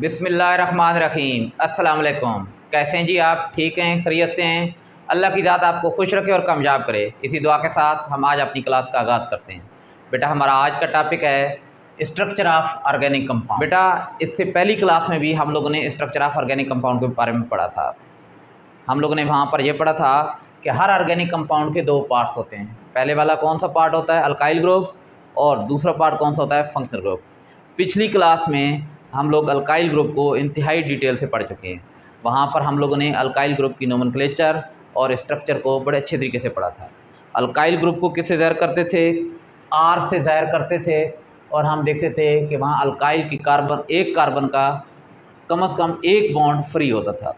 बिस्मिल्लाहिर्रहमानिर्रहीम। अस्सलाम वालेकुम। कैसे हैं जी आप? ठीक हैं, खैरियत से हैं? अल्लाह की ज़ात आपको खुश रखे और कामयाब करे। इसी दुआ के साथ हम आज अपनी क्लास का आगाज़ करते हैं। बेटा हमारा आज का टॉपिक है स्ट्रक्चर ऑफ ऑर्गेनिक कंपाउंड। बेटा इससे पहली क्लास में भी हम लोगों ने स्ट्रक्चर ऑफ ऑर्गेनिक कंपाउंड के बारे में पढ़ा था। हम लोगों ने वहाँ पर यह पढ़ा था कि हर ऑर्गेनिक कंपाउंड के दो पार्ट्स होते हैं। पहले वाला कौन सा पार्ट होता है? Alkyl group. और दूसरा पार्ट कौन सा होता है? Functional group. पिछली क्लास में हम लोग अल्काइल ग्रुप को इंतहाई डिटेल से पढ़ चुके हैं। वहाँ पर हम लोगों ने अल्काइल ग्रुप की नोमेनक्लेचर और स्ट्रक्चर को बड़े अच्छे तरीके से पढ़ा था। अल्काइल ग्रुप को किससे ज़ाहिर करते थे? आर से ज़ाहिर करते थे। और हम देखते थे कि वहाँ अल्काइल की एक कार्बन का कम से कम एक बॉन्ड फ्री होता था।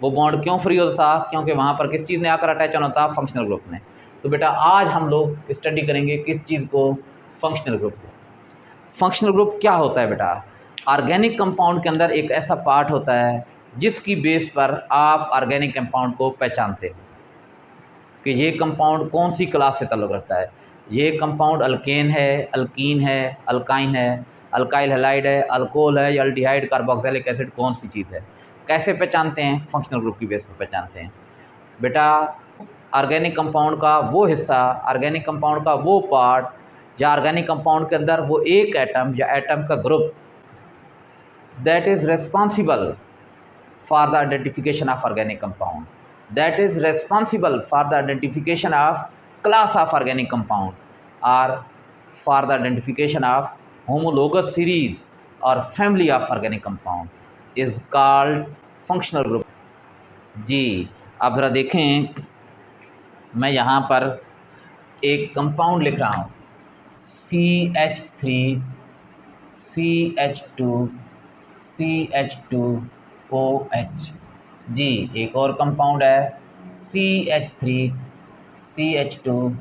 वो बॉन्ड क्यों फ्री होता था? क्योंकि वहाँ पर किस चीज़ ने आकर अटैच होना था? फंक्शनल ग्रुप ने। तो बेटा आज हम लोग स्टडी करेंगे किस चीज़ को? फंक्शनल ग्रुप को। फंक्शनल ग्रुप क्या होता है बेटा? ऑर्गेनिक कंपाउंड के अंदर एक ऐसा पार्ट होता है जिसकी बेस पर आप ऑर्गेनिक कंपाउंड को पहचानते हो कि ये कंपाउंड कौन सी क्लास से ताल्लुक़ रखता है। ये कंपाउंड अल्केन है, अल्कीन है, अल्काइन है, अल्काइल हैलाइड है, अल्कोहल है या अल्डिहाइड कार्बोक्सिलिक एसिड कौन सी चीज़ है? कैसे पहचानते हैं? फंक्शनल ग्रुप की बेस पर पहचानते हैं। बेटा ऑर्गेनिक कंपाउंड का वो हिस्सा, ऑर्गेनिक कंपाउंड का वो पार्ट या ऑर्गेनिक कंपाउंड के अंदर वो एक एटम या एटम का group that is responsible for the identification of organic compound, that is responsible for the identification of class of organic compound or for the identification of homologous series or family of organic compound is called functional group। जी आप ज़रा देखें, मैं यहाँ पर एक compound लिख रहा हूँ CH3 CH2 CH2OH। जी एक और कंपाउंड है CH3 CH2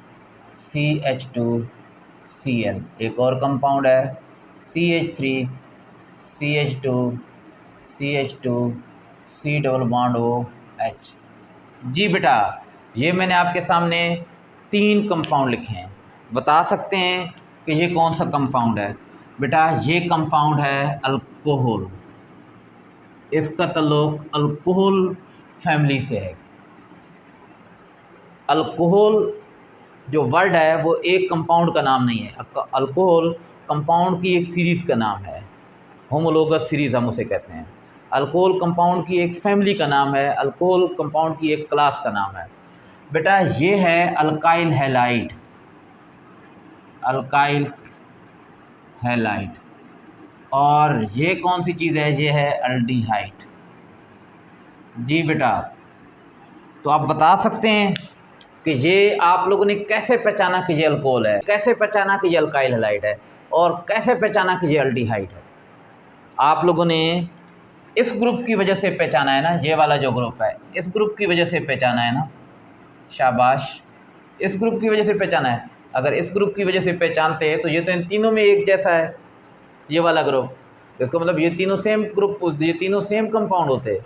CH2Cl। एक और कंपाउंड है CH3 CH2 CH2 C double bond OH। जी बेटा ये मैंने आपके सामने 3 कंपाउंड लिखे हैं। बता सकते हैं कि ये कौन सा कंपाउंड है? बेटा ये कंपाउंड है अल्कोहल। इसका ताल्लुक अल्कोहल फैमिली से है। अल्कोहल जो वर्ड है वो एक कंपाउंड का नाम नहीं है। अल्कोहल कंपाउंड की एक सीरीज़ का नाम है। होमोलोगस सीरीज़ हम उसे कहते हैं। अल्कोहल कंपाउंड की एक फैमिली का नाम है। अल्कोहल कंपाउंड की एक क्लास का नाम है। बेटा ये है अल्काइल हैलाइड। Alkyl halide. और ये कौन सी चीज़ है? ये है अल्डिहाइड। जी बेटा तो आप बता सकते हैं कि ये आप लोगों ने कैसे पहचाना कि ये अल्कोहल है, कैसे पहचाना कि ये अल्काइल हैलाइड है, और कैसे पहचाना कि ये अल्डिहाइड है? आप लोगों ने इस ग्रुप की वजह से पहचाना है ना। ये वाला जो ग्रुप है इस ग्रुप की वजह से पहचाना है ना। शाबाश, इस ग्रुप की वजह से पहचाना है। अगर इस ग्रुप की वजह से पहचानते हैं तो ये तो इन तीनों में एक जैसा है, ये वाला ग्रुप। तो इसका मतलब ये तीनों सेम ग्रुप, ये तीनों सेम कंपाउंड होते हैं।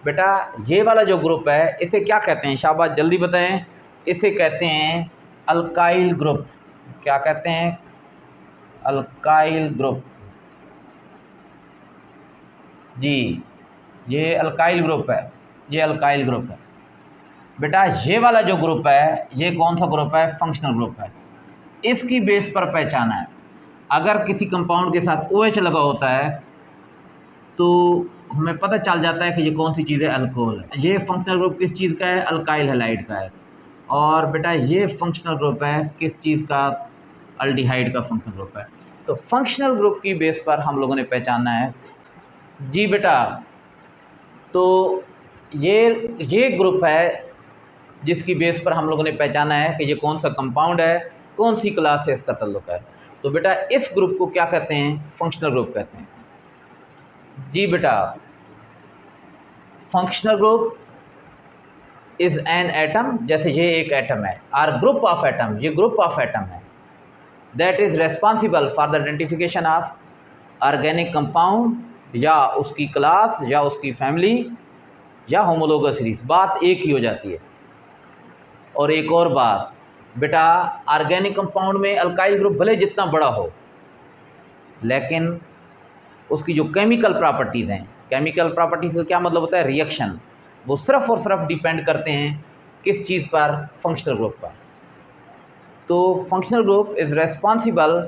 बेटा ये वाला जो ग्रुप है इसे क्या कहते हैं? शाबाश जल्दी बताएं। इसे कहते हैं अल्काइल ग्रुप। क्या कहते हैं? Alkyl group. जी ये अल्काइल ग्रुप है, ये अल्काइल ग्रुप है। बेटा ये वाला जो ग्रुप है ये कौन सा ग्रुप है? फंक्शनल ग्रुप है। इसकी बेस पर पहचाना है। अगर किसी कंपाउंड के साथ OH लगा होता है तो हमें पता चल जाता है कि ये कौन सी चीज़ है? अल्कोहल है। ये फंक्शनल ग्रुप किस चीज़ का है? अल्काइल हैलाइड का है। और बेटा ये फंक्शनल ग्रुप है किस चीज़ का? अल्डिहाइड का फंक्शनल ग्रुप है। तो फंक्शनल ग्रुप की बेस पर हम लोगों ने पहचाना है। जी बेटा तो ये ग्रुप है जिसकी बेस पर हम लोगों ने पहचाना है कि ये कौन सा कंपाउंड है, कौन सी क्लास से इसका ताल्लुक है। तो बेटा इस ग्रुप को क्या कहते हैं? फंक्शनल ग्रुप कहते हैं। जी बेटा functional group is an atom, जैसे ये एक एटम है, और ग्रुप ऑफ एटम, ये ग्रुप ऑफ एटम है, that is responsible for the identification of organic compound या उसकी क्लास या उसकी फैमिली या होमोलोगस सीरीज। बात एक ही हो जाती है। और एक और बात बेटा, ऑर्गेनिक कंपाउंड में अल्काइल ग्रुप भले जितना बड़ा हो लेकिन उसकी जो केमिकल प्रॉपर्टीज़ हैं, केमिकल प्रॉपर्टीज़ का क्या मतलब होता है, रिएक्शन, वो सिर्फ और सिर्फ डिपेंड करते हैं किस चीज़ पर, फंक्शनल ग्रुप पर। तो functional group is responsible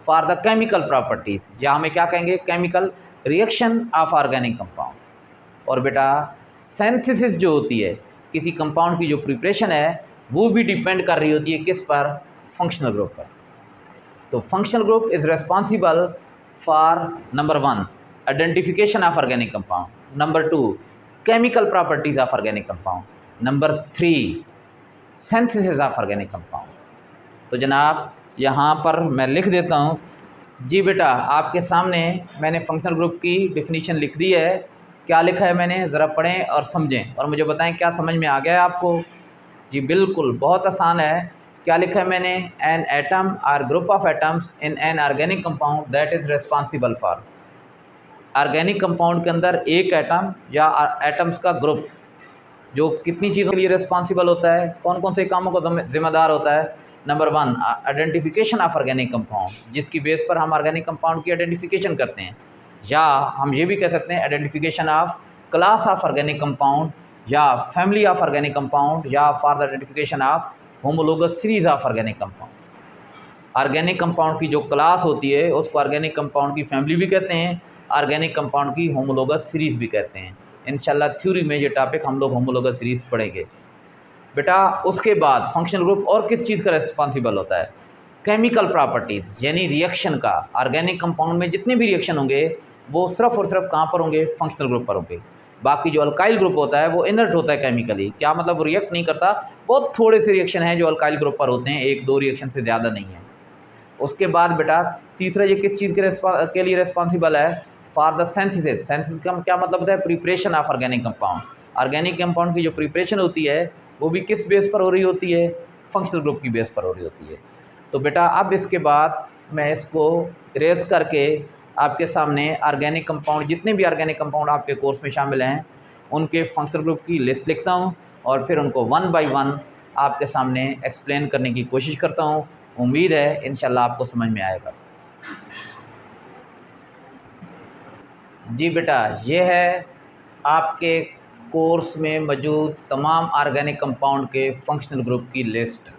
for the chemical properties, या हमें क्या कहेंगे, chemical reaction of organic compound. और बेटा सिंथेसिस जो होती है किसी कंपाउंड की, जो प्रिपरेशन है, वो भी डिपेंड कर रही होती है किस पर, फंक्शनल ग्रुप पर। तो functional group is responsible for number 1 identification of organic compound, number 2 chemical properties of organic compound, number 3 synthesis of organic compound. तो जनाब यहाँ पर मैं लिख देता हूँ। जी बेटा, आपके सामने मैंने फंक्शनल ग्रुप की डेफिनेशन लिख दी है। क्या लिखा है मैंने, ज़रा पढ़ें और समझें और मुझे बताएं क्या समझ में आ गया है आपको। जी बिल्कुल, बहुत आसान है। क्या लिखा है मैंने, an atom or group of atoms in an organic compound that is responsible for. Organic compound के अंदर एक एटम या एटम्स का ग्रुप जो कितनी चीज़ों के लिए रिस्पॉन्सिबल होता है, कौन कौन से कामों का जिम्मेदार होता है। Number 1 identification of organic compound, जिसकी बेस पर हम ऑर्गेनिक कंपाउंड की आइडेंटिफिकेशन करते हैं, या हम ये भी कह सकते हैं identification of class of organic compound, या फैमिली ऑफ ऑर्गेनिक कंपाउंड, या for the identification of homologous series of organic compound. Organic compound की जो क्लास होती है उसको ऑर्गेनिक कंपाउंड की फैमिली भी कहते हैं, ऑर्गेनिक कंपाउंड की होमोलोगस सीरीज भी कहते हैं। इंशाल्लाह थ्योरी में ये टॉपिक हम लोग होमोलोगस सीरीज पढ़ेंगे। बेटा उसके बाद फंक्शनल ग्रुप और किस चीज़ का रिस्पॉन्सिबल होता है, केमिकल प्रॉपर्टीज़, यानी रिएक्शन का। ऑर्गेनिक कंपाउंड में जितने भी रिएक्शन होंगे वो सिर्फ और सिर्फ कहाँ पर होंगे, फंक्शनल ग्रुप पर होंगे। बाकी जो अल्काइल ग्रुप होता है वो इनर्ट होता है केमिकली। क्या मतलब, वो रिएक्ट नहीं करता। बहुत थोड़े से रिएक्शन हैं जो अल्काइल ग्रुप पर होते हैं, 1-2 रिएक्शन से ज़्यादा नहीं है। उसके बाद बेटा तीसरा, ये किस चीज़ के लिए रिस्पॉन्सिबल है, फॉर द सिंथेसिस। सिंथेसिस का क्या मतलब होता है, preparation of organic compound. Organic compound की जो प्रिपरेशन होती है वो भी किस बेस पर हो रही होती है, फंक्शनल ग्रुप की बेस पर हो रही होती है। तो बेटा अब इसके बाद मैं इसको रेस करके आपके सामने ऑर्गेनिक कंपाउंड, जितने भी ऑर्गेनिक कंपाउंड आपके कोर्स में शामिल हैं, उनके फंक्शनल ग्रुप की लिस्ट लिखता हूँ और फिर उनको 1 बाय 1 आपके सामने एक्सप्लेन करने की कोशिश करता हूँ। उम्मीद है इंशाल्लाह आपको समझ में आएगा। जी बेटा, ये है आपके कोर्स में मौजूद तमाम ऑर्गेनिक कंपाउंड के फंक्शनल ग्रुप की लिस्ट।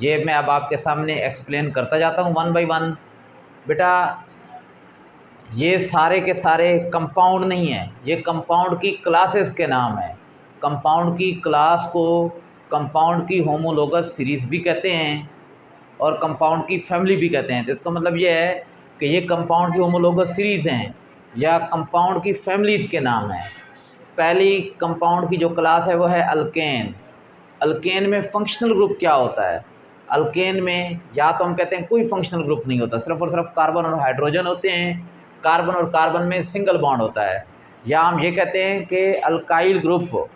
ये मैं अब आपके सामने एक्सप्लेन करता जाता हूँ 1 बाय 1। बेटा ये सारे के सारे कंपाउंड नहीं हैं, ये कंपाउंड की क्लासेस के नाम हैं। कंपाउंड की क्लास को कंपाउंड की होमोलोगस सीरीज़ भी कहते हैं और कंपाउंड की फैमिली भी कहते हैं। तो इसका मतलब ये है कि ये कंपाउंड की होमोलोगस सीरीज़ हैं या कंपाउंड की फैमिलीज़ के नाम हैं। पहली कंपाउंड की जो क्लास है वो है अल्केन। अल्केन में फंक्शनल ग्रुप क्या होता है, अल्केन में या तो हम कहते हैं कोई फंक्शनल ग्रुप नहीं होता, सिर्फ और सिर्फ कार्बन और हाइड्रोजन होते हैं। कार्बन और कार्बन में सिंगल बॉन्ड होता है। या हम ये कहते हैं कि अल्काइल ग्रुप,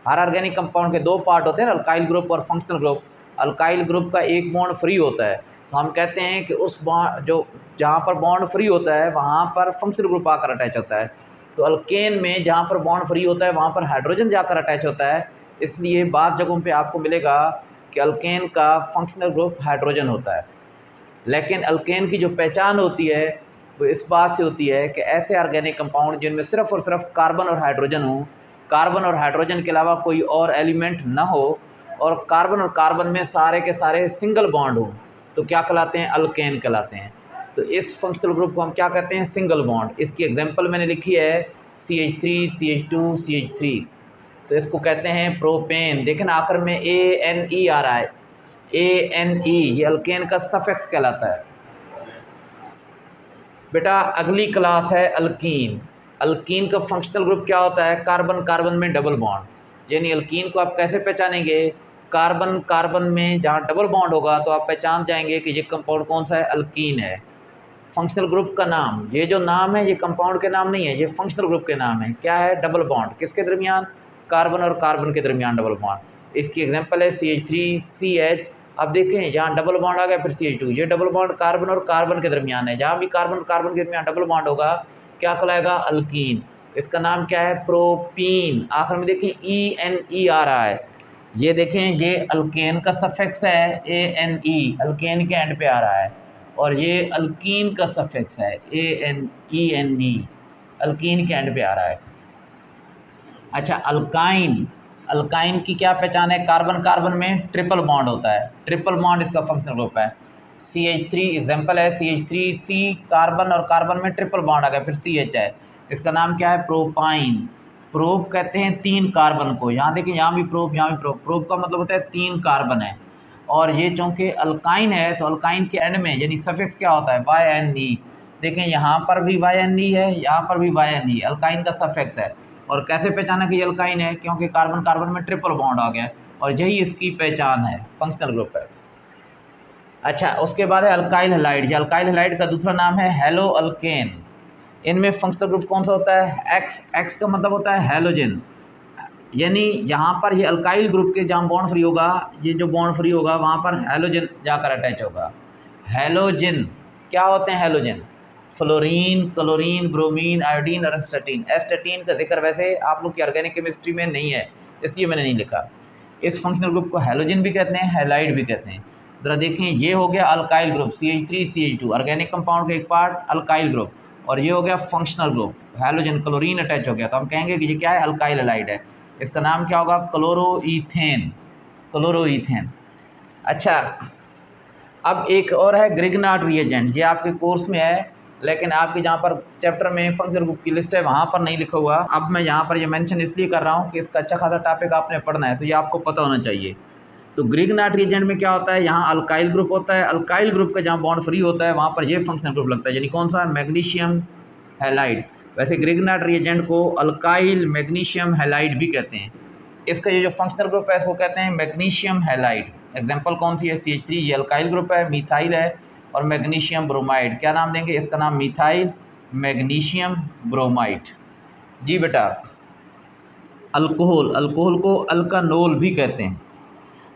हर ऑर्गेनिक कंपाउंड के 2 पार्ट होते हैं, अल्काइल ग्रुप और फंक्शनल ग्रुप। अल्काइल ग्रुप का एक बॉन्ड फ्री होता है, तो हम कहते हैं कि उस बॉन्ड जो जहाँ पर बॉन्ड फ्री होता है वहाँ पर फंक्शनल ग्रुप आकर अटैच होता है। तो अल्केन में जहाँ पर बॉन्ड फ्री होता है वहाँ पर हाइड्रोजन जाकर अटैच होता है, इसलिए बाद जगहों पे आपको मिलेगा कि अल्केन का फंक्शनल ग्रुप हाइड्रोजन होता है। लेकिन अल्केन की जो पहचान होती है वो इस बात से होती है कि ऐसे ऑर्गेनिक कंपाउंड जिनमें सिर्फ और सिर्फ कार्बन और हाइड्रोजन हो, कार्बन और हाइड्रोजन के अलावा कोई और एलिमेंट ना हो, और कार्बन और कार्बन में सारे के सारे सिंगल बॉन्ड हो, तो क्या कहलाते हैं, अल्केन कहलाते हैं। तो इस फंक्शनल ग्रुप को हम क्या कहते हैं, सिंगल बॉन्ड। इसकी एग्जांपल मैंने लिखी है CH3, CH2, CH3। तो इसको कहते हैं प्रोपेन। देखें ना आखिर में ANE आ रहा है, ANE, ये अल्केन का सफिक्स कहलाता है। बेटा अगली क्लास है अल्कीन। अल्कीन का फंक्शनल ग्रुप क्या होता है, कार्बन कार्बन में डबल बॉन्ड। यानी अल्कीन को आप कैसे पहचानेंगे, कार्बन कार्बन में जहाँ डबल बॉन्ड होगा तो आप पहचान जाएंगे कि ये कंपाउंड कौन सा है, अल्कीन है। फंक्शनल ग्रुप का नाम, ये जो नाम है ये कंपाउंड के नाम नहीं है, ये फंक्शनल ग्रुप के नाम है। क्या है, डबल बॉन्ड, किसके दरमियान, कार्बन और कार्बन के दरमियान डबल बॉन्ड। इसकी एग्जांपल है CH3CH। अब देखें यहाँ डबल बॉन्ड आ गया, फिर CH2, ये डबल बॉन्ड कार्बन और कार्बन के दरमियान है। जहाँ भी कार्बन और कार्बन के दरमियान डबल बॉन्ड होगा क्या कहलाएगा, अल्कीन। इसका नाम क्या है, प्रोपीन। आखिर में देखें ENE आ रहा है, ये देखें ये अल्केन का सफिक्स है ANE, अल्केन के एंड पे आ रहा है। और ये अल्कीन का सफिक्स है ANENE, अल्कीन के एंड पे आ रहा है। अच्छा, अल्काइन, अल्काइन की क्या पहचान है? कार्बन कार्बन में ट्रिपल बॉन्ड होता है, ट्रिपल बॉन्ड इसका फंक्शनल ग्रुप है। CH3 एग्जाम्पल है, CH3C कार्बन और कार्बन में ट्रिपल बॉन्ड आ गया, फिर CH है, इसका नाम क्या है? प्रोपाइन। प्रोप कहते हैं 3 कार्बन को, यहाँ देखिए यहाँ भी प्रोप, यहाँ भी प्रोप। प्रोप का मतलब होता है 3 कार्बन है, और ये चूँकि अल्काइन है तो अल्काइन के एंड में यानी सफिक्स क्या होता है? YNE। देखें यहाँ पर भी YNE है, यहाँ पर भी YNE, अल्काइन का सफिक्स है। और कैसे पहचाना कि ये अल्काइन है? क्योंकि कार्बन कार्बन में ट्रिपल बॉन्ड आ गया, और यही इसकी पहचान है, फंक्शनल ग्रुप है। अच्छा, उसके बाद है अल्काइल हैलाइड। ये अल्काइल हैलाइड का दूसरा नाम है हेलो अल्केन। इनमें फंक्शनल ग्रुप कौन सा होता है? एक्स का मतलब होता है हेलोजन, यानी यहाँ पर ये अल्काइल ग्रुप के जहाँ बॉन्ड फ्री होगा, ये जो बॉन्ड फ्री होगा वहाँ पर हेलोजन जाकर अटैच होगा। हेलोजन क्या होते हैं? Halogen fluorine, chlorine, bromine, iodine और एस्टेटीन। एस्टेटीन का जिक्र वैसे आप लोग की ऑर्गेनिक केमिस्ट्री में नहीं है, इसलिए मैंने नहीं लिखा। इस फंक्शनल ग्रुप को हेलोजन भी कहते हैं, हैलाइड भी कहते हैं। ज़रा देखें, ये हो गया alkyl group CH3CH2, organic compound का एक पार्ट अल्काइल ग्रुप, और ये हो गया functional group halogen, chlorine attach हो गया, तो हम कहेंगे कि ये क्या है? अल्काइल हैलाइड है। इसका नाम क्या होगा? क्लोरोईथेन, क्लोरोईथेन। अच्छा, अब एक और है ग्रिग्नार्ड रिएजेंट, ये आपके कोर्स में है, लेकिन आपके जहाँ पर चैप्टर में फंक्शनल ग्रुप की लिस्ट है वहाँ पर नहीं लिखा हुआ। अब मैं यहाँ पर ये मेंशन इसलिए कर रहा हूँ कि इसका अच्छा खासा टॉपिक आपने पढ़ना है, तो ये आपको पता होना चाहिए। तो ग्रिग्नार्ड रिएजेंट में क्या होता है? यहाँ अल्काइल ग्रुप होता है, अल्काइल ग्रुप का जहाँ बॉन्ड फ्री होता है वहाँ पर ये फंक्शनल ग्रुप लगता है, यानी कौन सा? Magnesium halide. वैसे ग्रिग्नार्ड रिएजेंट को अल्काइल मैग्नीशियम हैलाइड भी कहते हैं। इसका ये जो फंक्शनल ग्रुप है इसको कहते हैं मैग्नीशियम हैलाइड। एग्जांपल कौन सी है? CH3, ये अल्काइल ग्रुप है, मिथाइल है, और मैग्नीशियम ब्रोमाइड, क्या नाम देंगे इसका? नाम मिथाइल मैग्नीशियम ब्रोमाइड। जी बेटा, अल्कोहल, अल्कोहल को अल्कानोल भी कहते हैं।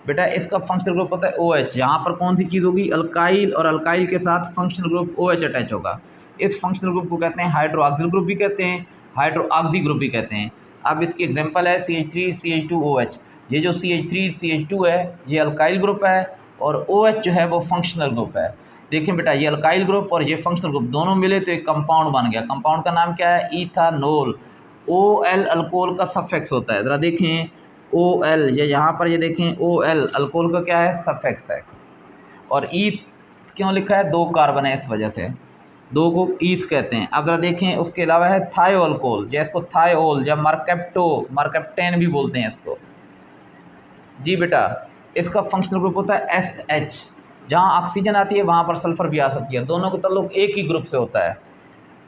बेटा इसका फंक्शनल ग्रुप होता है OH, यहाँ पर कौन सी चीज़ होगी? अल्काइल, और अल्काइल के साथ फंक्शनल ग्रुप OH अटैच होगा। इस फंक्शनल ग्रुप को कहते हैं हाइड्रोक्सिल ग्रुप भी कहते हैं, हाइड्रोक्सी ग्रुप भी कहते हैं। अब इसकी एग्जांपल है CH3CH2OH। ये जो CH3CH2 है ये अल्काइल ग्रुप है, और OH जो है वो फंक्शनल ग्रुप है। देखें बेटा, ये अल्काइल ग्रुप और ये फंक्शनल ग्रुप दोनों मिले तो एक कंपाउंड बन गया। कंपाउंड का नाम क्या है? इथानोल। OL अल्कोहल का सफिक्स होता है। ज़रा देखें, OL, ये यहाँ पर ये देखें OL अल्कोहल का क्या है? सफिक्स है। और ईथ क्यों लिखा है? 2 कार्बन है, इस वजह से 2 को ईथ कहते हैं। अब जरा देखें, उसके अलावा है थायो अल्कोहल, जैसे थायोल या मरकेप्टेन भी बोलते हैं इसको। जी बेटा, इसका फंक्शनल ग्रुप होता है SH। जहाँ ऑक्सीजन आती है वहाँ पर सल्फर भी आ सकती है, दोनों का ताल्लुक एक ही ग्रुप से होता है।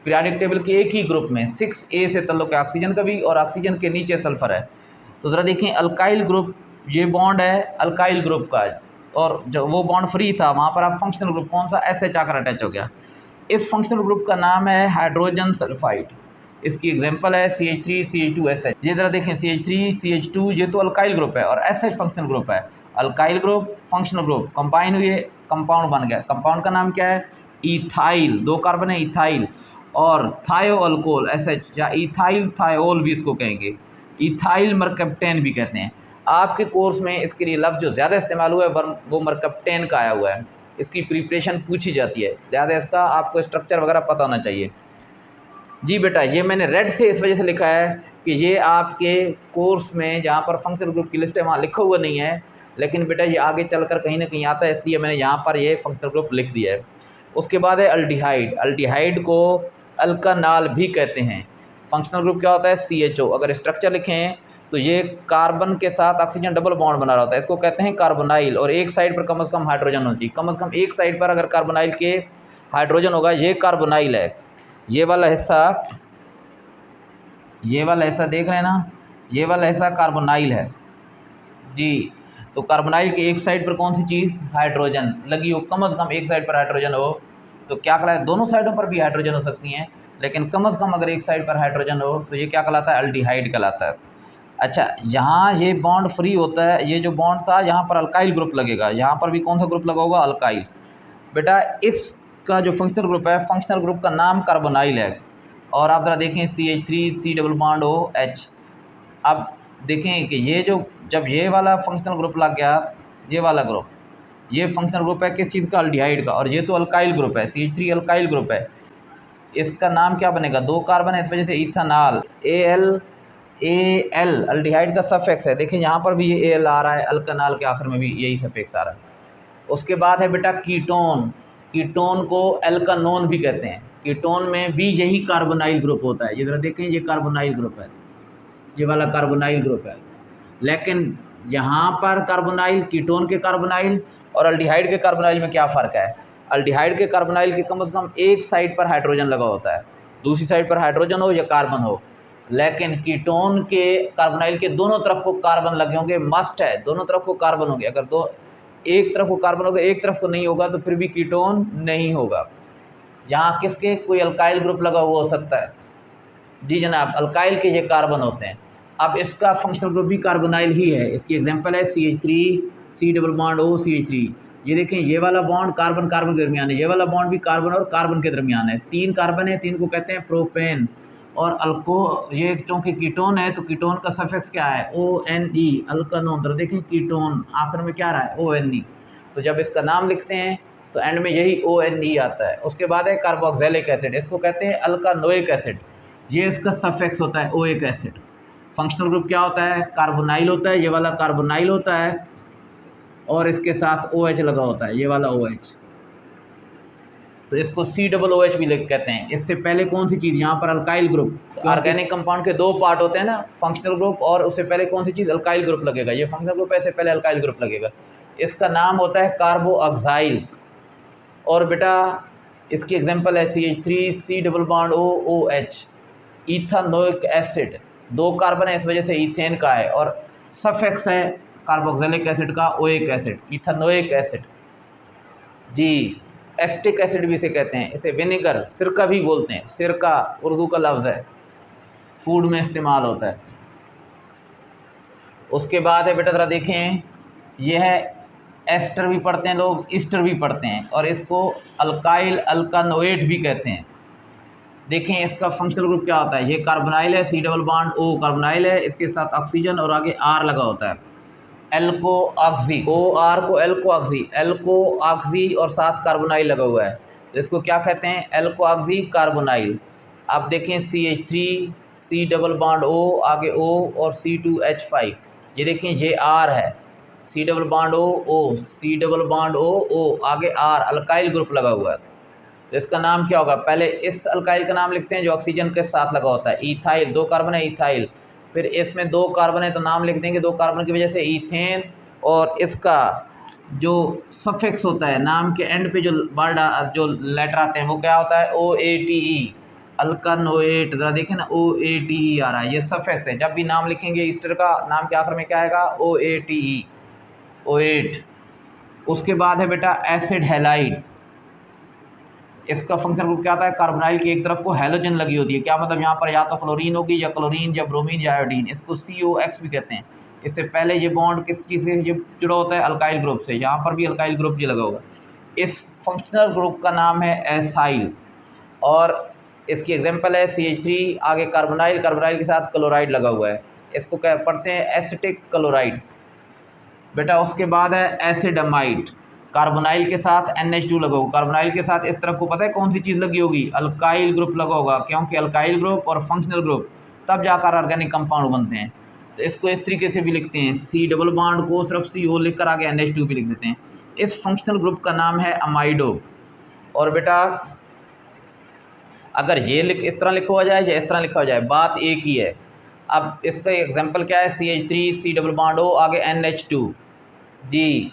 पीरियोडिक टेबल के एक ही ग्रुप में 6A से ताल्लुक है ऑक्सीजन का भी, और ऑक्सीजन के नीचे सल्फर है। तो ज़रा देखें, अल्काइल ग्रुप, ये बॉन्ड है अल्काइल ग्रुप का, और जो वो बॉन्ड फ्री था वहाँ पर आप फंक्शनल ग्रुप कौन सा? SH आकर अटैच हो गया। इस फंक्शनल ग्रुप का नाम है हाइड्रोजन सल्फाइड। इसकी एग्जांपल है CH3CH2SH। ये ज़रा देखें, CH3CH2 ये तो अल्काइल ग्रुप है, और SH फंक्शनल ग्रुप है। Alkyl group, functional group combine हुए, कंपाउंड बन गया। कंपाउंड का नाम क्या है? इथाइल, 2 कार्बन है इथाइल, और थायो अल्कोहल SH, या इथाइल थायोल भी इसको कहेंगे, इथाइल मरकेप्टेन भी कहते हैं। आपके कोर्स में इसके लिए लफ्ज़ जो ज़्यादा इस्तेमाल हुआ है वो मरकेप्टेन का आया हुआ है, इसकी प्रिपरेशन पूछी जाती है, ज़्यादा इसका आपको स्ट्रक्चर वगैरह पता होना चाहिए। जी बेटा, ये मैंने रेड से इस वजह से लिखा है कि ये आपके कोर्स में जहाँ पर फंक्शनल ग्रुप की लिस्ट है वहाँ लिखा हुआ नहीं है, लेकिन बेटा ये आगे चलकर कहीं ना कहीं आता है, इसलिए मैंने यहाँ पर ये फंक्शनल ग्रुप लिख दिया है। उसके बाद है अल्डिहाइड। अल्डिहाइड को अल्कानाल भी कहते हैं। फंक्शनल ग्रुप क्या होता है? CHO। अगर स्ट्रक्चर लिखें तो ये कार्बन के साथ ऑक्सीजन डबल बॉन्ड बना रहा होता है, इसको कहते हैं कार्बोनाइल, और एक साइड पर कम से कम हाइड्रोजन होनी चाहिए। कम से कम एक साइड पर अगर कार्बोनाइल के हाइड्रोजन होगा, ये कार्बोनाइल है। ये वाला हिस्सा देख रहे हैं ना, ये वाला हिस्सा कार्बोनाइल है जी। तो कार्बोनाइल के एक साइड पर कौन सी चीज़? हाइड्रोजन लगी हो, कम से कम एक साइड पर हाइड्रोजन हो, तो क्या कहलाता है? दोनों साइडों पर भी हाइड्रोजन हो सकती हैं, लेकिन कम से कम अगर एक साइड पर हाइड्रोजन हो तो ये क्या कहलाता है? अल्डिहाइड कहलाता है। अच्छा, यहाँ ये बॉन्ड फ्री होता है, ये जो बॉन्ड था यहाँ पर अल्काइल ग्रुप लगेगा, यहाँ पर भी कौन सा ग्रुप लगा होगा? अल्काइल। बेटा इसका जो फंक्शनल ग्रुप है, फंक्शनल ग्रुप का नाम कार्बोनाइल है। और आप ज़रा देखें CH3C डबल बॉन्ड OH। अब देखें कि ये जो जब ये वाला फंक्शनल ग्रुप लग गया, ये वाला ग्रुप, ये फंक्शनल ग्रुप है किस चीज़ का, अल्डिहाइड का, और ये तो अल्काइल ग्रुप है, CH3 अल्काइल ग्रुप है। इसका नाम क्या बनेगा, 2 कार्बन है, इस वजह से इथेनॉल, AL अल्डिहाइड का सफिक्स है। देखिए यहाँ पर भी ये AL आ रहा है, अल्कनाल के आखिर में भी यही सफिक्स आ रहा है। उसके बाद है बेटा कीटोन, कीटोन को एल्कानोन भी कहते हैं। कीटोन में भी यही कार्बोनाइल ग्रुप होता है। ये जरा देखें, ये कार्बोनाइल ग्रुप है, ये वाला कार्बोनाइल ग्रुप है। लेकिन यहाँ पर कार्बोनाइल, कीटोन के कार्बोनाइल और अल्डिहाइड के कार्बोनाइल में क्या फ़र्क है, अल्डिहाइड के कार्बोनाइल के कम से कम एक साइड पर हाइड्रोजन लगा होता है, दूसरी साइड पर हाइड्रोजन हो या कार्बन हो। लेकिन कीटोन के कार्बोनाइल के दोनों तरफ को कार्बन लगे होंगे, मस्ट है, दोनों तरफ को कार्बन होंगे। अगर दो एक तरफ को कार्बन होगा, एक तरफ को नहीं होगा, तो फिर भी कीटोन नहीं होगा। यहाँ किसके कोई अल्काइल ग्रुप लगा हुआ हो सकता है, जी जनाब, अल्काइल के ये कार्बन होते हैं। अब इसका फंक्शनल ग्रुप भी कार्बोनाइल ही है। इसकी एग्जांपल है CH3 C double bond O CH3। ये देखें, ये वाला बॉन्ड कार्बन कार्बन के दरमियान है, ये वाला बॉन्ड भी कार्बन और कार्बन के दरमियान है। 3 कार्बन है, 3 को कहते हैं प्रोपेन। और ये चूँकि कीटोन है तो कीटोन का सफिक्स क्या है, ONE, अल्कानोन। तो देखें कीटोन आखिर में क्या रहा है, ONE। तो जब इसका नाम लिखते हैं तो एंड में यही ONE आता है। उसके बाद है कार्बोक्सिलिक एसिड, इसको कहते हैं अल्कानोइक एसिड। ये इसका सफिक्स होता है ओइक एसिड। फंक्शनल ग्रुप क्या होता है, कार्बोनाइल होता है, ये वाला कार्बोनाइल होता है और इसके साथ OH लगा होता है, ये वाला OH। तो इसको COOH भी कहते हैं। इससे पहले कौन सी चीज़, यहाँ पर अल्काइल ग्रुप। ऑर्गेनिक कंपाउंड के 2 पार्ट होते हैं ना, फंक्शनल ग्रुप और उससे पहले कौन सी चीज़, अल्काइल ग्रुप लगेगा। ये फंक्शनल ग्रुप है, इससे पहले अल्काइल ग्रुप लगेगा। इसका नाम होता है कार्बोऑक्साइल। और बेटा इसकी एग्जांपल है CH3 C double bond OH, ethanoic acid. 2 carbon है, इस वजह से इथेन का है, और सफिक्स है कार्बोक्सिलिक एसिड का ओइक एसिड, इथानोइक एसिड। जी, एस्टिक एसिड भी इसे कहते हैं। इसे विनेगर, सिरका भी बोलते हैं। सिरका उर्दू का लफ्ज़ है, फूड में इस्तेमाल होता है। उसके बाद है बेटा ज़रा देखें, यह है एस्टर भी पढ़ते हैं लोग, ईस्टर भी पढ़ते हैं, और इसको अल्काइल अल्कानोएट भी कहते हैं। देखें इसका फंक्शनल ग्रुप क्या होता है, ये कार्बोनाइल है, C double bond O carbonyl है, इसके साथ ऑक्सीजन और आगे R लगा होता है, एल्को ऑक्सी, OR को एल्को ऑक्सी, एल्को ऑक्सी और साथ कार्बोनाइल लगा हुआ है, तो इसको क्या कहते हैं, एल्को ऑक्सी कार्बोनाइल। आप देखें CH3 C double bond O, आगे O और C2H5, ये देखें ये R है, C double bond O C double bond O आगे R, अल्काइल ग्रुप लगा हुआ है। तो इसका नाम क्या होगा, पहले इस अल्काइल का नाम लिखते हैं जो ऑक्सीजन के साथ लगा होता है, इथाइल। 2 कार्बन है, इथाइल। फिर इसमें 2 कार्बन है तो नाम लिख देंगे 2 कार्बन की वजह से ईथेन। और इसका जो सफिक्स होता है, नाम के एंड पे जो वर्ड जो लेटर आते हैं वो क्या होता है, OATE, अल्कानोएट। ज़रा देखें ना, OATE आ रहा है, ये सफिक्स है। जब भी नाम लिखेंगे ईस्टर का, नाम के आखिर में क्या आएगा, OATE, OAT। उसके बाद है बेटा एसिड हैलाइड। इसका फंक्शन ग्रुप क्या आता है, कार्बोनाइल की एक तरफ को हैलोजन लगी होती है। क्या मतलब, यहाँ पर या तो फ्लोरीन होगी या क्लोरीन या ब्रोमीन या आयोडीन, इसको COX भी कहते हैं। इससे पहले ये बॉन्ड किस चीज़ से ये जुड़ा होता है, अल्काइल ग्रुप से। यहाँ पर भी अल्काइल ग्रुप ये लगा होगा। इस फंक्शनल ग्रुप का नाम है एसाइल, और इसकी एग्जांपल है CH3 आगे कार्बोनाइल, कार्बोनाइल के साथ क्लोराइड लगा हुआ है, इसको क्या पढ़ते हैं, एसिटिक क्लोराइड बेटा। उसके बाद है एसिडमाइड, कार्बोनाइल के साथ NH2 लगा होगा, कार्बोनाइल के साथ इस तरफ को पता है कौन सी चीज़ लगी होगी, अल्काइल ग्रुप लगा होगा, क्योंकि अल्काइल ग्रुप और फंक्शनल ग्रुप तब जाकर ऑर्गेनिक कंपाउंड बनते हैं। तो इसको इस तरीके से भी लिखते हैं, C डबल बॉन्ड को सिर्फ CO लिखकर आगे NH2 भी लिख देते हैं। इस फंक्शनल ग्रुप का नाम है अमाइडो। और बेटा अगर ये इस तरह लिखा हो जाए या इस तरह लिखा हो जाए, बात एक ही है। अब इसका एग्जाम्पल क्या है, CH3 C double bond O आगे NH2 जी।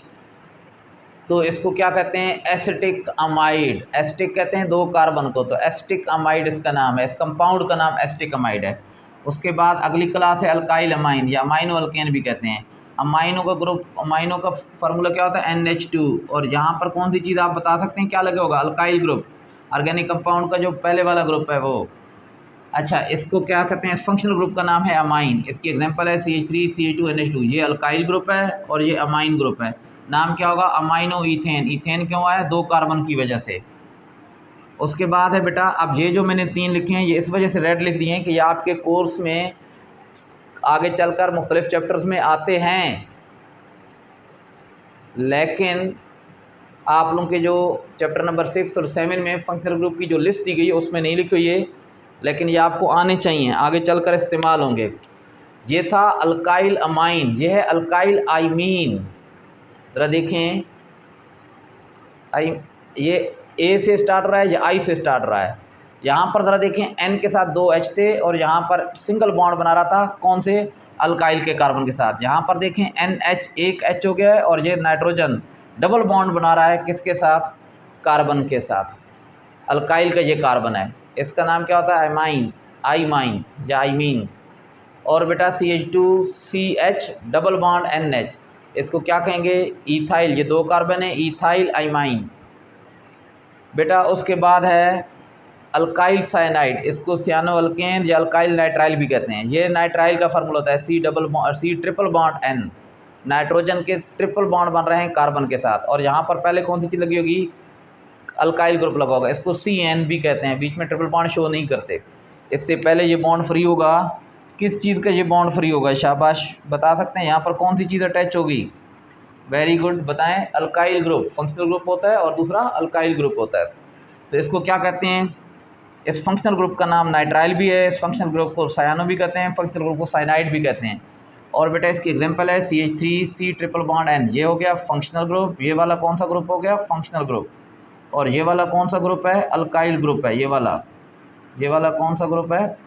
तो इसको क्या कहते हैं, एसिटिक अमाइड। एसिटिक कहते हैं 2 कार्बन को, तो एसिटिक अमाइड इसका नाम है, इस कंपाउंड का नाम एसिटिक अमाइड है। उसके बाद अगली क्लास है अल्काइल अमाइन या अमाइनो अल्केन भी कहते हैं। अमाइनो का ग्रुप, अमाइनो का फार्मूला क्या होता है, NH2। और यहाँ पर कौन सी चीज़ आप बता सकते हैं क्या लगे होगा, अल्काइल ग्रुप, ऑर्गेनिक कंपाउंड का जो पहले वाला ग्रुप है वो। अच्छा, इसको क्या कहते हैं, इस फंक्शनल ग्रुप का नाम है अमाइन। इसकी एग्जांपल है CH3 CH2NH2, ये अल्काइल ग्रुप है और ये अमाइन ग्रुप है। नाम क्या होगा, अमाइनो ईथेन। ईथेन क्यों आया, 2 कार्बन की वजह से। उसके बाद है बेटा, अब ये जो मैंने 3 लिखे हैं ये इस वजह से रेड लिख दिए हैं कि ये आपके कोर्स में आगे चलकर मुख्तलिफ चैप्टर्स में आते हैं, लेकिन आप लोगों के जो चैप्टर नंबर 6 और 7 में फंक्शनल ग्रुप की जो लिस्ट दी गई है उसमें नहीं लिखी हुई है, लेकिन ये आपको आने चाहिए, आगे चलकर इस्तेमाल होंगे। ये था अल्काइल अमाइन, ये है अल्काइल आइमीन। ज़रा देखें, ये ए से स्टार्ट रहा है या आई से स्टार्ट रहा है। यहाँ पर ज़रा देखें, एन के साथ 2 H थे और यहाँ पर सिंगल बॉन्ड बना रहा था, कौन से, अल्काइल के कार्बन के साथ। यहाँ पर देखें NH, एक H हो गया है और ये नाइट्रोजन डबल बॉन्ड बना रहा है, किसके साथ, कार्बन के साथ। अल्काइल का ये कार्बन है, इसका नाम क्या होता है, एमाइन, आइमाइन या आइमीन। और बेटा CH2CH डबल बॉन्ड NH, इसको क्या कहेंगे, ईथाइल, ये 2 कार्बन है, ईथाइल आइमाइन। बेटा उसके बाद है अल्काइल साइनाइड, इसको सियानो अल्केन या अल्काइल नाइट्राइल भी कहते हैं। ये नाइट्राइल का फार्मूला होता है C triple bond N, nitrogen के ट्रिपल बॉन्ड बन रहे हैं कार्बन के साथ। और यहाँ पर पहले कौन सी चीज़ लगी होगी, अल्काइल ग्रुप लगा होगा, इसको CN भी कहते हैं, बीच में ट्रिपल बॉन्ड शो नहीं करते। इससे पहले ये बॉन्ड फ्री होगा, किस चीज़ का ये बॉन्ड फ्री होगा, शाबाश, बता सकते हैं यहाँ पर कौन सी चीज़ अटैच होगी, वेरी गुड, बताएं, अल्काइल ग्रुप। फंक्शनल ग्रुप होता है और दूसरा अल्काइल ग्रुप होता है। तो इसको क्या कहते हैं, इस फंक्शनल ग्रुप का नाम नाइट्राइल भी है, इस फंक्शनल ग्रुप को सायानो भी कहते हैं, फंक्शनल ग्रुप को साइनाइड भी कहते हैं। और बेटा इसकी एग्जांपल है CH3C ट्रिपल बॉन्ड N, ये हो गया फंक्शनल ग्रुप। ये वाला कौन सा ग्रुप हो गया, फंक्शनल ग्रुप। और ये वाला कौन सा ग्रुप है, अल्काइल ग्रुप है, ये वाला कौन सा ग्रुप है,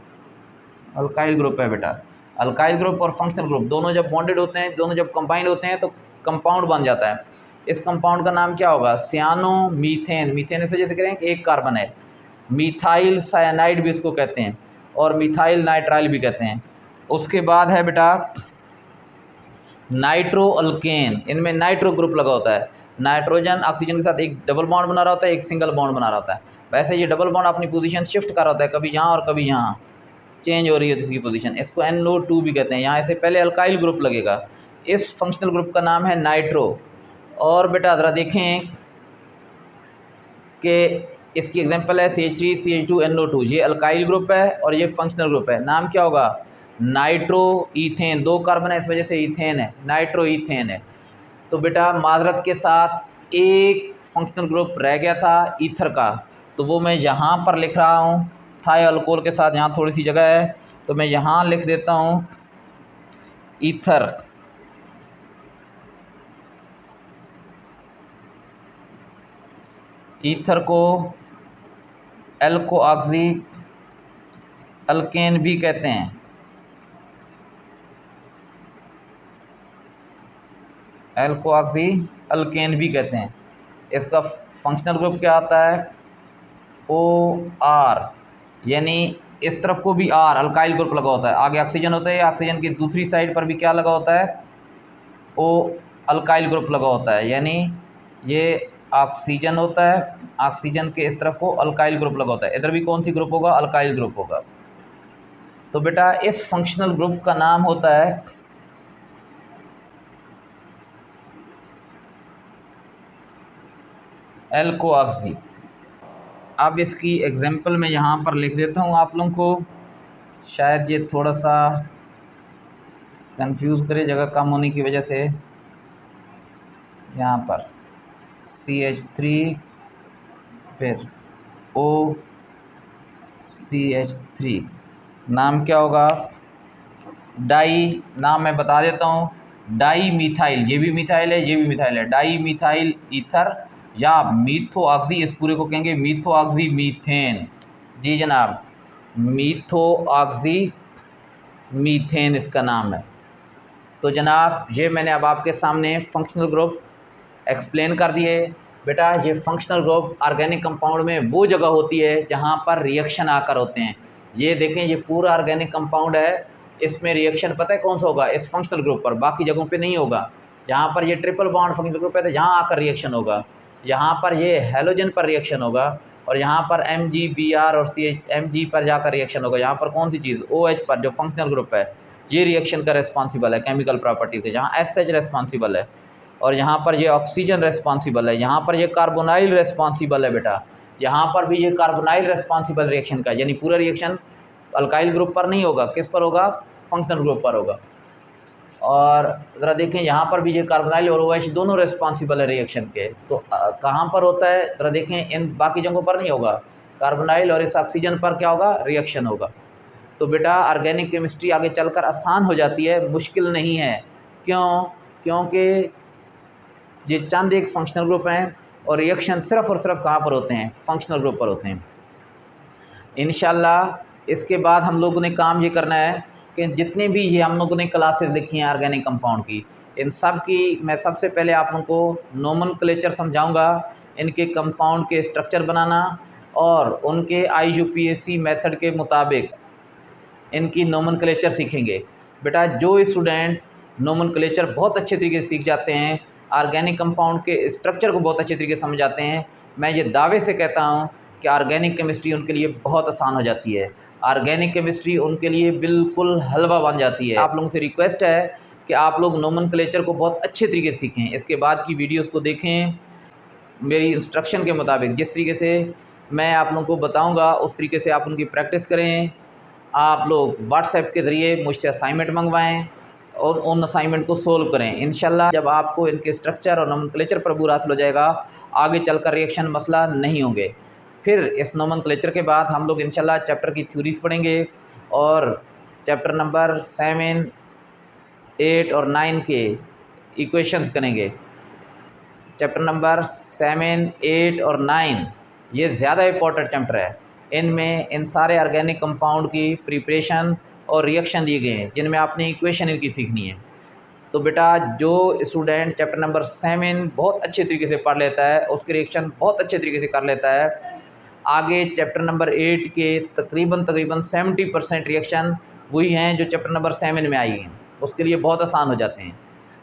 अल्काइल ग्रुप है बेटा। अल्काइल ग्रुप और फंक्शनल ग्रुप दोनों जब बॉन्डेड होते हैं, दोनों जब कंबाइंड होते हैं तो कंपाउंड बन जाता है। इस कंपाउंड का नाम क्या होगा, सियानो मीथेन। मीथेन से जैसे करें कि एक कार्बन है, मीथाइल साइनाइड भी इसको कहते हैं और मीथाइल नाइट्राइल भी कहते हैं। उसके बाद है बेटा नाइट्रो अल्केन, इनमें नाइट्रो ग्रुप लगा होता है, नाइट्रोजन ऑक्सीजन के साथ एक डबल बॉन्ड बना रहा होता है, एक सिंगल बॉन्ड बना रहा होता है। वैसे ये डबल बॉन्ड अपनी पोजीशन शिफ्ट कर रहा होता है, कभी यहाँ और कभी यहाँ चेंज हो रही है इसकी पोजीशन, इसको NO2 भी कहते हैं। यहाँ से पहले अल्काइल ग्रुप लगेगा, इस फंक्शनल ग्रुप का नाम है नाइट्रो। और बेटा ज़रा देखें कि इसकी एग्जांपल है CH3CH2NO2, ये अल्काइल ग्रुप है और ये फंक्शनल ग्रुप है, नाम क्या होगा, नाइट्रो ईथेन। 2 कार्बन है, इस वजह से ईथेन है, नाइट्रो ईथेन है। तो बेटा माजरत के साथ एक फंक्शनल ग्रुप रह गया था ईथर का, तो वो मैं यहाँ पर लिख रहा हूँ, थाई अल्कोहल के साथ यहाँ थोड़ी सी जगह है तो मैं यहाँ लिख देता हूँ ईथर। ईथर को एल्कोऑक्सी अल्केन भी कहते हैं, एल्कोऑक्सी अल्केन भी कहते हैं। इसका फंक्शनल ग्रुप क्या आता है, OR, यानी इस तरफ को भी R अल्काइल ग्रुप लगा होता है, आगे ऑक्सीजन होता है, ऑक्सीजन की दूसरी साइड पर भी क्या लगा होता है, O अल्काइल ग्रुप लगा होता है, यानी ये ऑक्सीजन होता है, ऑक्सीजन के इस तरफ को अल्काइल ग्रुप लगा होता है, इधर भी कौन सी ग्रुप होगा, अल्काइल ग्रुप होगा। तो बेटा इस फंक्शनल ग्रुप का नाम होता है एल्कोऑक्सी। अब इसकी एग्जांपल मैं यहाँ पर लिख देता हूँ आप लोगों को, शायद ये थोड़ा सा कंफ्यूज करे जगह कम होने की वजह से। यहाँ पर CH3 फिर OCH3, नाम क्या होगा, डाई, नाम मैं बता देता हूँ, डाई मीथाइल, ये भी मिथाइल है, ये भी मिथाइल है, डाई मीथाइल ईथर या मीथोऑक्सी, इस पूरे को कहेंगे मीथोऑक्सी मीथेन। जी जनाब, मीथोऑक्सी मीथेन इसका नाम है। तो जनाब ये मैंने अब आपके सामने फंक्शनल ग्रुप एक्सप्लेन कर दिए। बेटा ये फंक्शनल ग्रुप ऑर्गेनिक कंपाउंड में वो जगह होती है जहाँ पर रिएक्शन आकर होते हैं। ये देखें, ये पूरा ऑर्गेनिक कंपाउंड है, इसमें रिएक्शन पता है कौन सा होगा, इस फंक्शनल ग्रुप पर, बाकी जगहों पे नहीं होगा। जहाँ पर ये ट्रिपल बॉन्ड फंक्शनल ग्रुप है तो यहाँ आकर रिएक्शन होगा, यहाँ पर ये हेलोजन पर रिएक्शन होगा और यहाँ पर Mg Br और CH Mg पर जाकर रिएक्शन होगा। यहाँ पर कौन सी चीज़, OH पर, जो फंक्शनल ग्रुप है ये रिएक्शन का रेस्पॉन्सिबल है केमिकल प्रॉपर्टी से, जहाँ SH रेस्पॉन्सिबल है और यहाँ पर ये ऑक्सीजन रेस्पॉन्सिबल है, यहाँ पर ये कार्बोनाइल रेस्पॉन्सिबल है। बेटा यहाँ पर भी ये कार्बोनाइल रेस्पॉन्सिबल रिएक्शन का, यानी पूरा रिएक्शन अल्काइल ग्रुप पर नहीं होगा, किस पर होगा, फंक्शनल ग्रुप पर होगा। और ज़रा देखें यहाँ पर भी ये कार्बोनाइल और OH दोनों रिस्पॉन्सिबल है रिएक्शन के। तो कहाँ पर होता है ज़रा देखें, इन बाकी जगहों पर नहीं होगा। कार्बोनाइल और इस ऑक्सीजन पर क्या होगा, रिएक्शन होगा। तो बेटा ऑर्गेनिक केमिस्ट्री आगे चलकर आसान हो जाती है, मुश्किल नहीं है। क्यों? क्योंकि ये चंद एक फंक्शनल ग्रुप हैं और रिएक्शन सिर्फ़ और सिर्फ कहाँ पर होते हैं, फंक्शनल ग्रुप पर होते हैं। इंशाल्लाह इसके बाद हम लोगों ने काम ये करना है कि जितने भी ये हम लोगों ने क्लासेस लिखी हैं ऑर्गेनिक कंपाउंड की, इन सब की मैं सबसे पहले आप लोगों को नोमेनक्लेचर समझाऊंगा, इनके कंपाउंड के स्ट्रक्चर बनाना और उनके IUPAC मेथड के मुताबिक इनकी नोमेनक्लेचर सीखेंगे। बेटा जो स्टूडेंट नोमेनक्लेचर बहुत अच्छे तरीके से सीख जाते हैं, ऑर्गेनिक कंपाउंड के स्ट्रक्चर को बहुत अच्छे तरीके से समझ जाते हैं, मैं ये दावे से कहता हूँ कि ऑर्गेनिक केमिस्ट्री उनके लिए बहुत आसान हो जाती है। ऑर्गेनिक केमिस्ट्री उनके लिए बिल्कुल हलवा बन जाती है। आप लोगों से रिक्वेस्ट है कि आप लोग नोमेनक्लेचर को बहुत अच्छे तरीके से सीखें। इसके बाद की वीडियोस को देखें, मेरी इंस्ट्रक्शन के मुताबिक जिस तरीके से मैं आप लोगों को बताऊंगा उस तरीके से आप उनकी प्रैक्टिस करें। आप लोग व्हाट्सएप के ज़रिए मुझसे असाइनमेंट मंगवाएं और उन असाइनमेंट को सोल्व करें। इंशाल्लाह जब आपको इनके स्ट्रक्चर और नोमेनक्लेचर पर पूरा हासिल हो जाएगा, आगे चलकर रिएक्शन मसला नहीं होंगे। फिर इस नोमेनक्लेचर के बाद हम लोग इंशाल्लाह चैप्टर की थ्योरीज पढ़ेंगे और चैप्टर नंबर 7, 8 और 9 के इक्वेशंस करेंगे। चैप्टर नंबर 7, 8 और 9 ये ज़्यादा इंपॉर्टेंट चैप्टर है। इनमें इन सारे ऑर्गेनिक कंपाउंड की प्रिपरेशन और रिएक्शन दिए गए हैं जिनमें आपने इक्वेशन इनकी सीखनी है। तो बेटा जो स्टूडेंट चैप्टर नंबर 7 बहुत अच्छे तरीके से पढ़ लेता है, उसके रिएक्शन बहुत अच्छे तरीके से कर लेता है, आगे चैप्टर नंबर 8 के तकरीबन 70% रिएक्शन वही हैं जो चैप्टर नंबर 7 में आई हैं, उसके लिए बहुत आसान हो जाते हैं।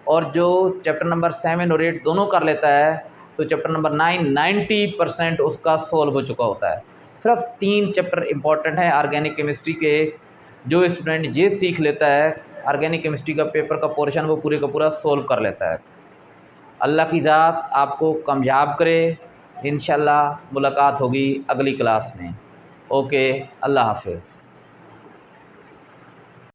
और जो चैप्टर नंबर 7 और 8 दोनों कर लेता है तो चैप्टर नंबर 9 90% उसका सोल्व हो चुका होता है। सिर्फ 3 चैप्टर इंपॉर्टेंट हैं ऑर्गेनिक केमिस्ट्री के, जो स्टूडेंट ये सीख लेता है ऑर्गेनिक केमिस्ट्री का पेपर का पोर्शन वो पूरे का पूरा सोल्व कर लेता है। अल्लाह की ज़ात आपको कामयाब करे। इंशाल्लाह मुलाकात होगी अगली क्लास में। ओके, अल्लाह हाफिज़।